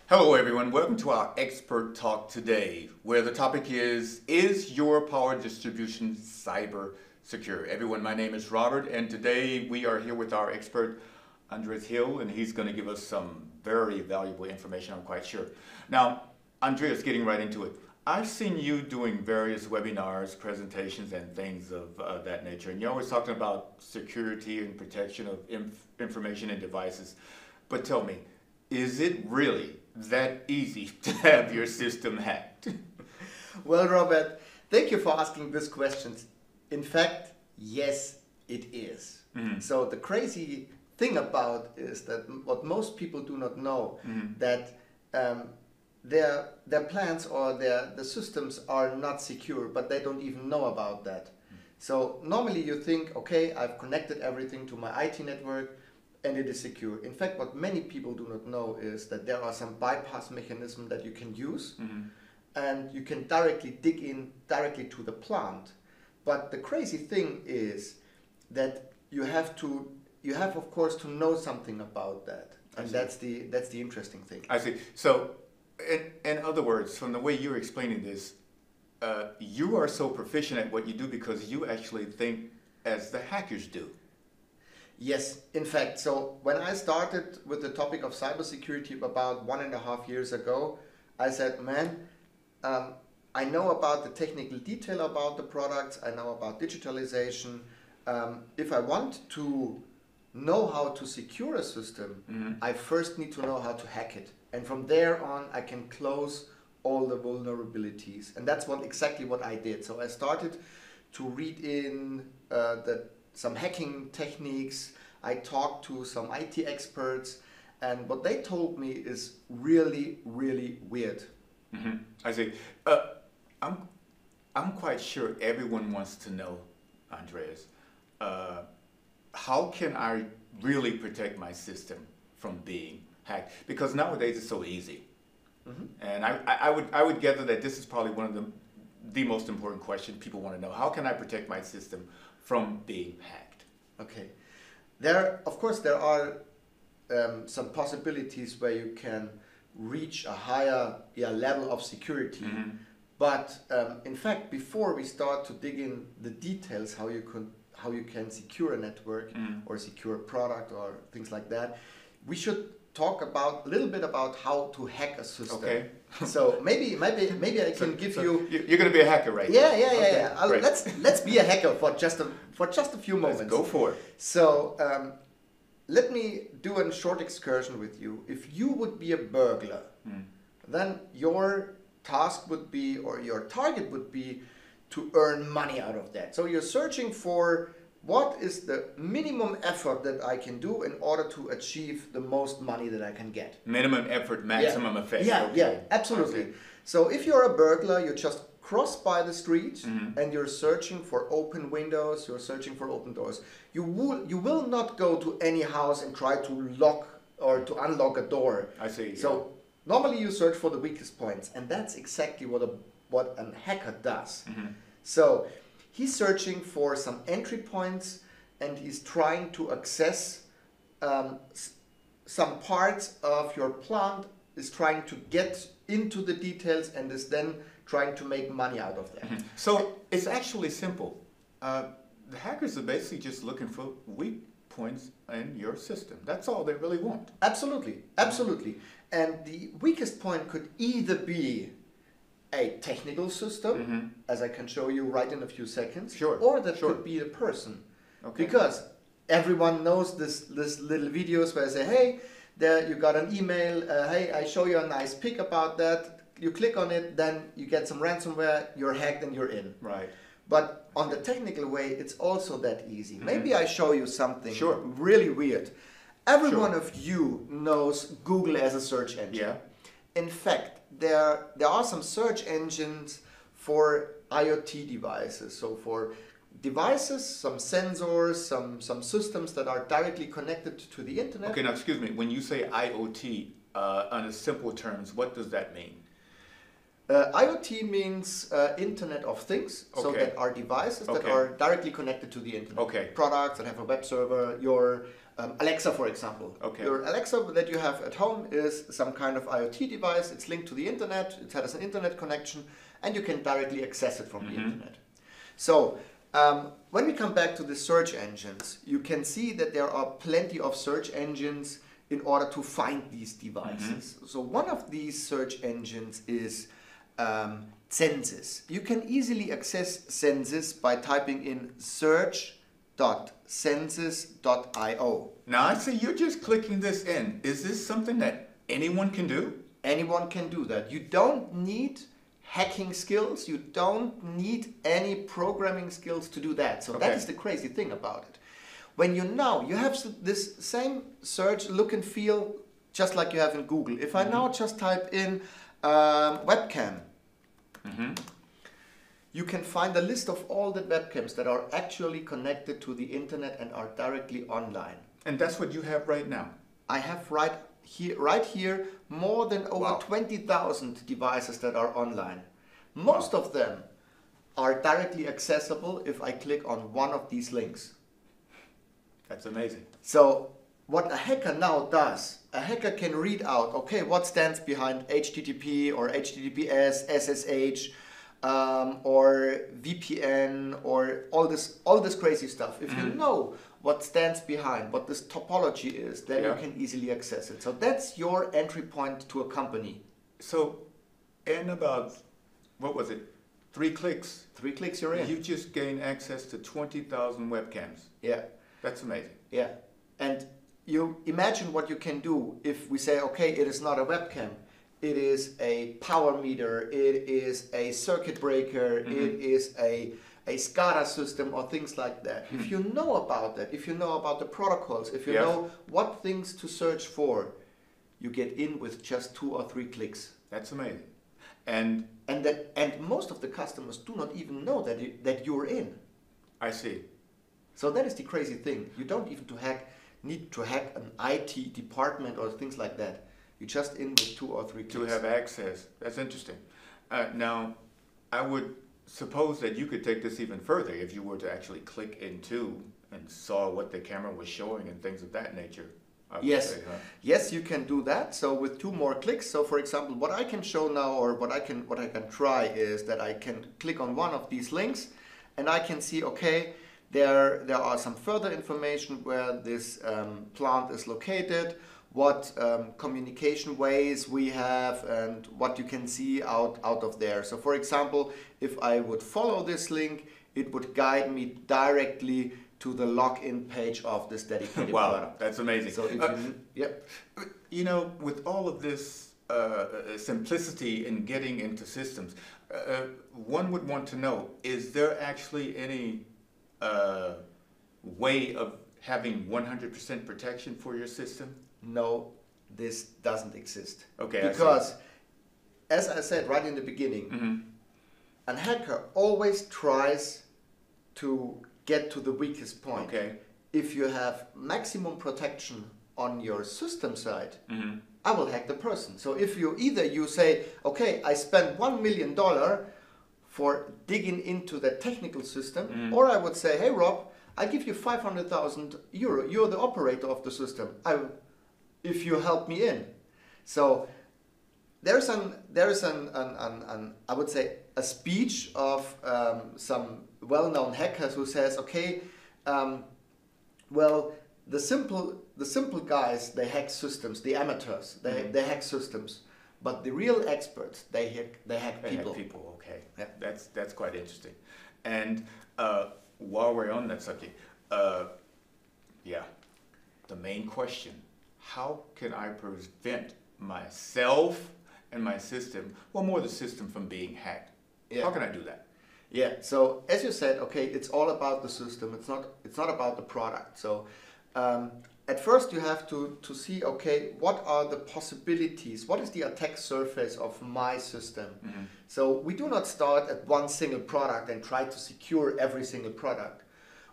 Hello everyone, welcome to our expert talk today, where the topic is your power distribution cyber secure? Everyone, my name is Robert, and today we are here with our expert, Andreas Hierl, and he's going to give us some very valuable information, I'm quite sure. Now, Andreas, getting right into it, I've seen you doing various webinars, presentations, and things of that nature, and you're always talking about security and protection of information and devices. But tell me, is it really that easy to have your system hacked? Well, Robert, thank you for asking these questions. In fact, yes, it is. Mm-hmm. So the crazy thing about is that what most people do not know, that their plans or the systems are not secure, but they don't even know about that. So normally you think, okay, I've connected everything to my IT network, and it is secure. In fact, what many people do not know is that there are some bypass mechanisms that you can use, and you can directly dig in directly to the plant. But the crazy thing is that you have of course to know something about that, and that's the interesting thing. I see. So, in other words, from the way you're explaining this, you are so proficient at what you do because you actually think as the hackers do. Yes, in fact, so when I started with the topic of cybersecurity about 1.5 years ago, I said, man, I know about the technical detail about the products, I know about digitalization. If I want to know how to secure a system, I first need to know how to hack it. And from there on, I can close all the vulnerabilities. And that's exactly what I did. So I started to read in some hacking techniques. I talked to some IT experts, and what they told me is really, really weird. I see. I'm quite sure everyone wants to know, Andreas, how can I really protect my system from being hacked? Because nowadays it's so easy. And I would gather that this is probably one of the most important questions people want to know. How can I protect my system from being hacked? Okay. Of course, there are some possibilities where you can reach a higher level of security. But in fact, before we start to dig in the details, how you can secure a network or secure a product or things like that, we should talk a little bit about how to hack a system. Okay. So maybe I can give you. You're going to be a hacker, right? Yeah. Let's be a hacker for just a few moments. Let's go for it. So let me do a short excursion with you. If you would be a burglar, then your task would be, or your target would be, to earn money out of that. So you're searching for what is the minimum effort that I can do in order to achieve the most money that I can get. Minimum effort, maximum effect. Yeah, absolutely. So if you're a burglar, you just cross by the street and you're searching for open windows, you're searching for open doors. You will not go to any house and try to lock or to unlock a door. I see. So normally you search for the weakest points, and that's exactly what a hacker does. So he's searching for some entry points, and he's trying to access some parts of your plant, is trying to get into the details, and is then trying to make money out of that. So it's actually simple. The hackers are basically just looking for weak points in your system. That's all they really want. Absolutely. And the weakest point could either be a technical system, as I can show you right in a few seconds, or that could be a person. Okay. Because everyone knows this little videos where I say, hey, there you got an email, hey, I show you a nice pic about that, you click on it, then you get some ransomware, you're hacked and you're in. Right. But on the technical way, it's also that easy. Maybe I show you something really weird. Every one of you knows Google as a search engine. Yeah. In fact, there are some search engines for IoT devices. So for devices, some sensors, some systems that are directly connected to the internet. Okay, now excuse me. When you say IoT, on simple terms, what does that mean? IoT means Internet of Things, so that are devices that are directly connected to the internet. Okay. Products that have a web server, your Alexa, for example. Okay. Your Alexa that you have at home is some kind of IoT device. It's linked to the internet. It has an internet connection, and you can directly access it from the internet. So when we come back to the search engines, you can see that there are plenty of search engines in order to find these devices. So one of these search engines is Census. You can easily access Census by typing in search.census.io. Now I see you're just clicking this in. Is this something that anyone can do? Anyone can do that. You don't need hacking skills. You don't need any programming skills to do that. So that is the crazy thing about it. When you have this same search look and feel just like you have in Google. If I now just type in webcam, you can find a list of all the webcams that are actually connected to the internet and are directly online. And that's what you have right now? I have right here more than over 20,000 devices that are online. Most of them are directly accessible if I click on one of these links. That's amazing. So what a hacker now does, a hacker can read out, okay, what stands behind HTTP or HTTPS, SSH, or VPN, or all this crazy stuff. If you know what stands behind, what this topology is, then you can easily access it. So that's your entry point to a company. So in about, what was it, 3 clicks? 3 clicks you're in. You just gain access to 20,000 webcams. Yeah. That's amazing. Yeah. And you imagine what you can do if we say, okay, it is not a webcam. It is a power meter, it is a circuit breaker, it is a SCADA system or things like that. If you know about that, if you know about the protocols, if you know what things to search for, you get in with just 2 or 3 clicks. That's amazing. And most of the customers do not even know that you're in. I see. So that is the crazy thing. You don't even need to hack an IT department or things like that. You just in with 2 or 3 clicks. To have access. That's interesting. Now, I would suppose that you could take this even further if you were to actually click into and saw what the camera was showing and things of that nature. Yes, yes, you can do that. So with 2 more clicks. So for example, what I can show now, or what I can try, is that I can click on one of these links, and I can see, okay, there are some further information where this plant is located, what communication ways we have, and what you can see out of there. So for example, if I would follow this link, it would guide me directly to the login page of this dedicated product. That's amazing. So if you know, with all of this simplicity in getting into systems, one would want to know, is there actually any way of having 100% protection for your system? No, this doesn't exist. Okay. Because, as I said right in the beginning, a hacker always tries to get to the weakest point. Okay. If you have maximum protection on your system side, I will hack the person. So if you say, okay, I spent $1 million for digging into the technical system, or I would say, hey Rob, I give you 500,000 euro. You're the operator of the system. If you help me in. So there's I would say a speech of some well-known hackers who says, okay, well, the simple guys, they hack systems. The amateurs, they hack systems. But the real experts, they hack people. Hack people, okay. Yeah. That's quite interesting. And while we're on that subject, the main question: how can I prevent myself and my system, well, more the system, from being hacked? Yeah. How can I do that? Yeah. So as you said, okay, it's all about the system. It's not about the product. So at first you have to see, okay, what are the possibilities? What is the attack surface of my system? So we do not start at one single product and try to secure every single product.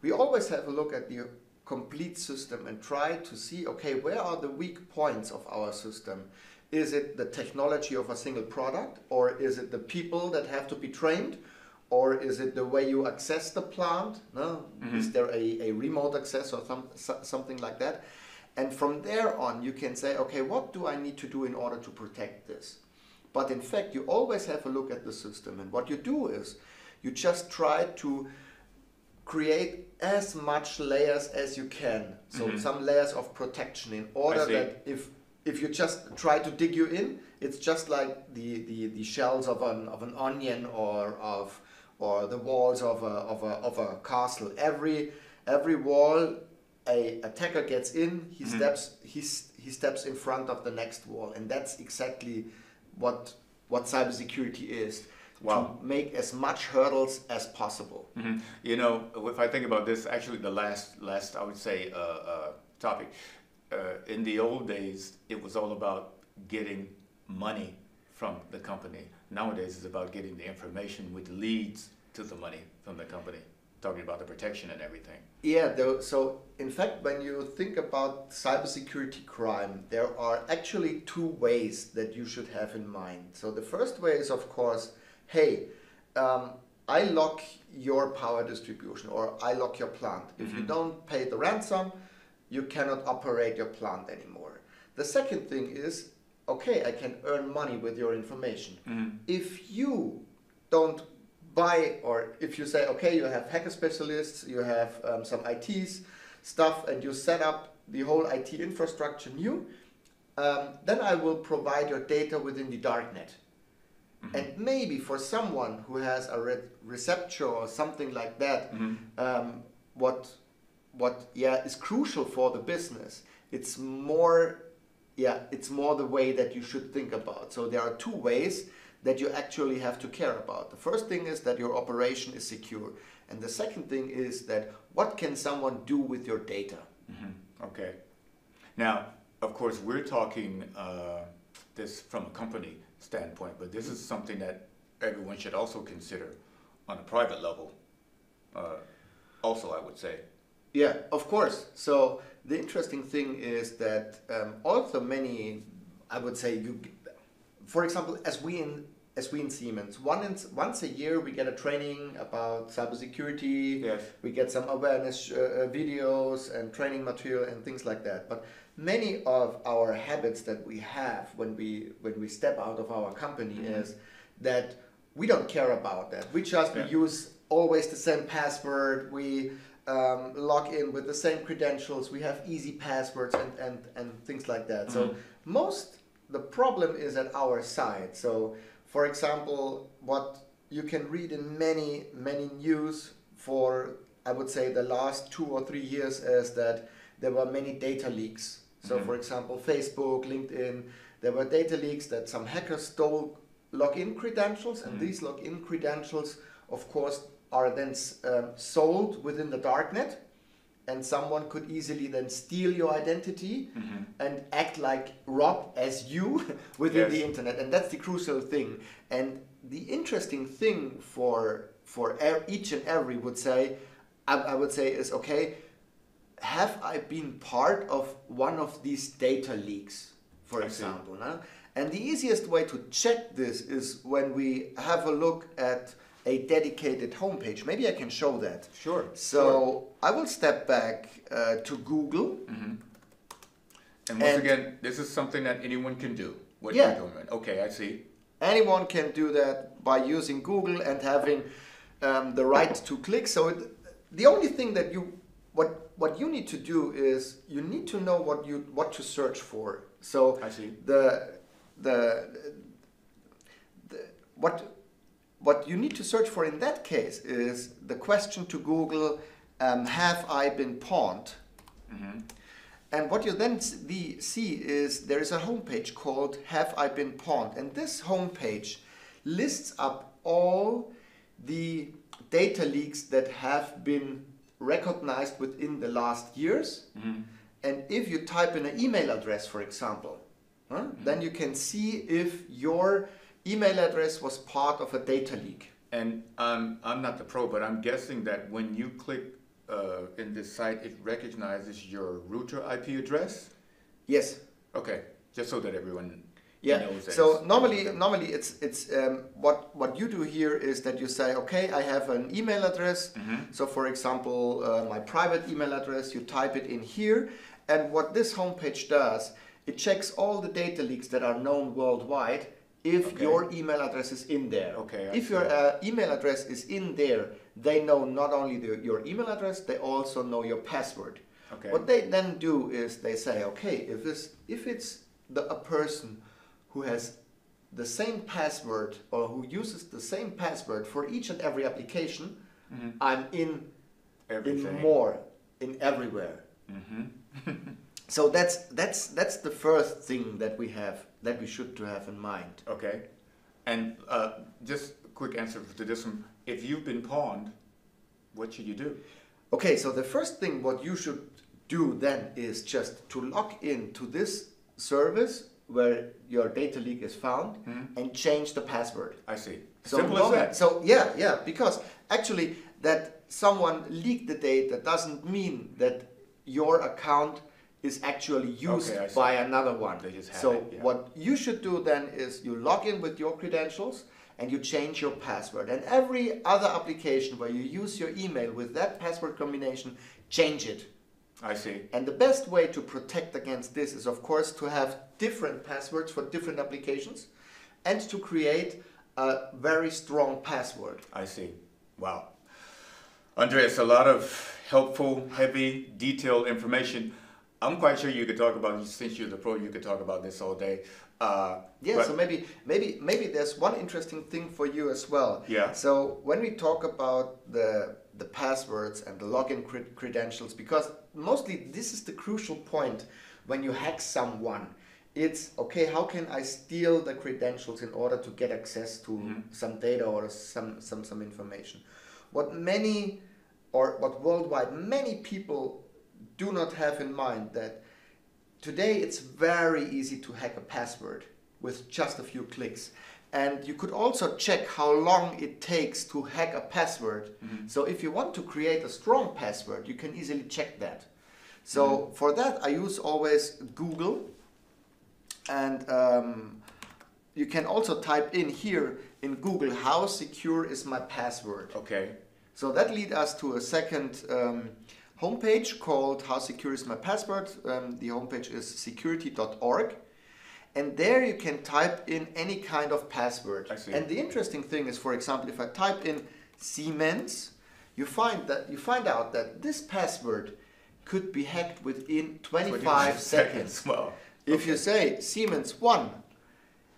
We always have a look at the complete system and try to see, okay, where are the weak points of our system? Is it the technology of a single product, or is it the people that have to be trained, or is it the way you access the plant? No? Is there a remote access or something like that? And from there on, you can say, okay, what do I need to do in order to protect this? But in fact, you always have a look at the system. And what you do is you just try to create as much layers as you can. So some layers of protection in order that if you just try to dig you in, it's just like the shells of an onion or the walls of a castle. Every wall a attacker gets in, he steps in front of the next wall, and that's exactly what cybersecurity is. Wow. To make as much hurdles as possible. You know, if I think about this, actually the last I would say topic, in the old days, it was all about getting money from the company. Nowadays, it's about getting the information which leads to the money from the company, talking about the protection and everything. Yeah, so in fact, when you think about cybersecurity crime, there are actually two ways that you should have in mind. So the first way is, of course, hey, I lock your power distribution, or I lock your plant. If you don't pay the ransom, you cannot operate your plant anymore. The second thing is, okay, I can earn money with your information. If you don't buy, or if you say, okay, you have hacker specialists, you have some ITs stuff, and you set up the whole IT infrastructure new, then I will provide your data within the darknet. And maybe for someone who has a receptor or something like that, what is crucial for the business, it's more the way that you should think about. So there are two ways that you actually have to care about. The first thing is that your operation is secure, and the second thing is that what can someone do with your data? Okay. Now, of course, we're talking this from a company standpoint, but this is something that everyone should also consider on a private level. Also, I would say. Yeah, of course. So the interesting thing is that also many, I would say, for example, as we in Siemens, once a year we get a training about cybersecurity. Yes. We get some awareness videos and training material and things like that. But many of our habits that we have when we step out of our company is that we don't care about that. We just use always the same password. We log in with the same credentials. We have easy passwords and things like that. So the problem is at our side. So, for example, what you can read in many news for, I would say, the last 2 or 3 years is that there were many data leaks. So, for example, Facebook, LinkedIn, there were data leaks that some hackers stole login credentials, and these login credentials, of course, are then sold within the darknet, and someone could easily then steal your identity and act like Rob as you within the internet, and that's the crucial thing. And the interesting thing for each and every I would say is, okay, have I been part of one of these data leaks, for example? No? And the easiest way to check this is when we have a look at a dedicated homepage. Maybe I can show that. Sure. So I will step back to Google. And once again, this is something that anyone can do. What you're doing. Okay, I see. Anyone can do that by using Google and having the right to click. So the only thing that what you need to do is you need to know what to search for. So I see. What you need to search for in that case is the question to Google, have I been pawned? And what you then see is there is a homepage called Have I Been Pawned? And this homepage lists up all the data leaks that have been recognized within the last years. And if you type in an email address, for example, then you can see if your email address was part of a data leak. And I'm not the pro, but I'm guessing that when you click in this site, it recognizes your router IP address? Yes. Okay, just so that everyone... Yeah. in those days. So normally it's what you do here is that you say, okay, I have an email address. So for example, my private email address, you type it in here, and what this homepage does, it checks all the data leaks that are known worldwide if your email address is in there. Okay. If your email address is in there, they know not only your email address, they also know your password. Okay. What they then do is they say, okay, if it's a person who has the same password or who uses the same password for each and every application, I'm in everywhere. So that's the first thing that we should to have in mind. Okay. And just a quick answer to this one. If you've been pawned, what should you do? Okay, so the first thing what you should do then is just to log in to this service where your data leak is found and change the password. I see. So Simple as that. So yeah, because actually that someone leaked the data doesn't mean that your account is actually used by another one. They just have so it, yeah. What you should do then is you log in with your credentials and you change your password. And every other application where you use your email with that password combination, change it. I see. And the best way to protect against this is, of course, to have different passwords for different applications and to create a very strong password. I see. Wow. Andreas, a lot of helpful, heavy, detailed information. I'm quite sure you could talk about, since you're the pro, you could talk about this all day. So maybe there's one interesting thing for you as well. Yeah. So when we talk about the passwords and the login credentials, because mostly this is the crucial point when you hack someone. It's okay, how can I steal the credentials in order to get access to some data or some information? What worldwide many people do not have in mind that today it's very easy to hack a password with just a few clicks. And you could also check how long it takes to hack a password. So if you want to create a strong password, you can easily check that. So for that, I use always Google. And you can also type in here in Google, how secure is my password? Okay. So that leads us to a second homepage called How Secure is My Password. The homepage is security.org. And there you can type in any kind of password. I see. And the interesting thing is, for example, if I type in Siemens, you find out that this password could be hacked within 25 seconds. Well, If you say Siemens 1,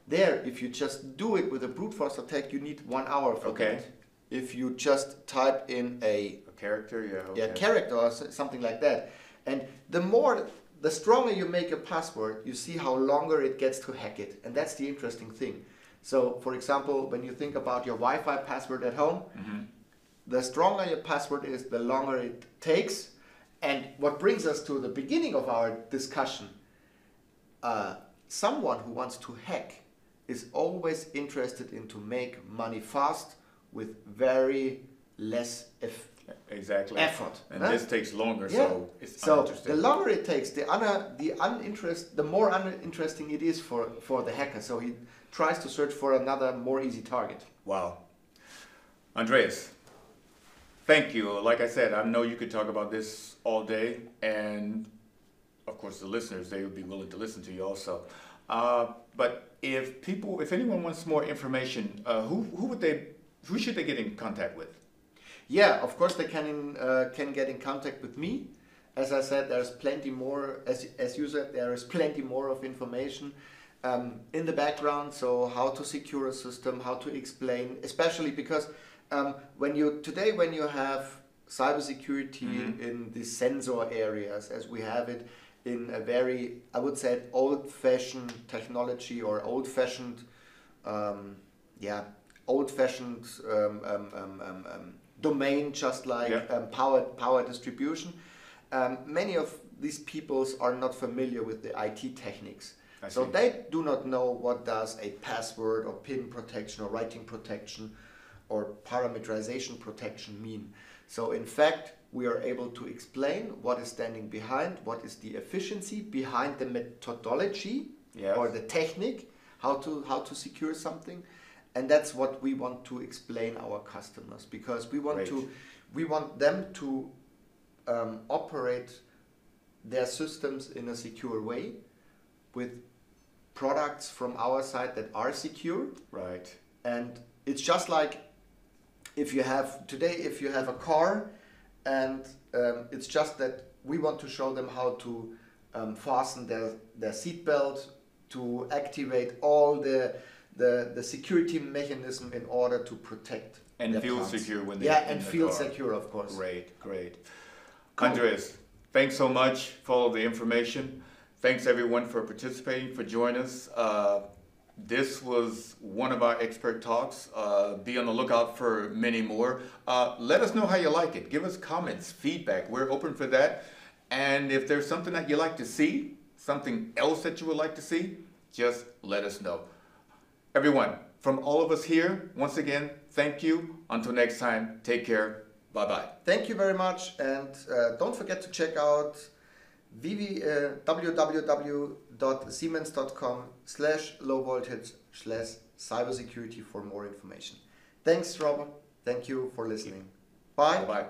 there, if you just do it with a brute force attack, you need 1 hour for that. If you just type in a character, character or something like that, and the stronger you make a password, you see how longer it gets to hack it, and that's the interesting thing. So, for example, when you think about your Wi-Fi password at home, the stronger your password is, the longer it takes. And what brings us to the beginning of our discussion. Someone who wants to hack is always interested in to make money fast with very less effort. And this takes longer, Yeah. so it's So uninteresting. the longer it takes, the more uninteresting it is for the hacker. So he tries to search for another more easy target. Wow. Andreas, thank you. Like I said, I know you could talk about this all day, and of course the listeners, they would be willing to listen to you also. But if anyone wants more information, who should they get in contact with? Yeah, of course they can get in contact with me. As I said, there's plenty more. As you said, there is plenty more of information in the background. So how to secure a system, how to explain, especially because when you have cybersecurity in the sensor areas, as we have it in a very, I would say, old-fashioned technology or old-fashioned, domain, just like power distribution. Many of these peoples are not familiar with the IT techniques. So they do not know what does a password or PIN protection or writing protection or parameterization protection mean. So in fact, we are able to explain what is standing behind, what is the efficiency behind the methodology or the technique, how to secure something, and that's what we want to explain our customers, because we want them to operate their systems in a secure way with products from our side that are secure. Right. And it's just like if you have a car, and it's just that we want to show them how to fasten their seat belt, to activate all the security mechanism in order to protect and feel parts. Secure when they and feel secure, of course. Great. Cool. Andreas, thanks so much for all the information. Thanks everyone for participating, for joining us. This was one of our expert talks. Be on the lookout for many more. Let us know how you like it. Give us comments, feedback. We're open for that. And if there's something that you like to see, something else that you would like to see, just let us know. Everyone, from all of us here, once again, thank you. Until next time, take care. Bye-bye. Thank you very much. And don't forget to check out www.siemens.com/low-voltage/cybersecurity for more information. Thanks, Robert. Thank you for listening. Bye. Bye-bye.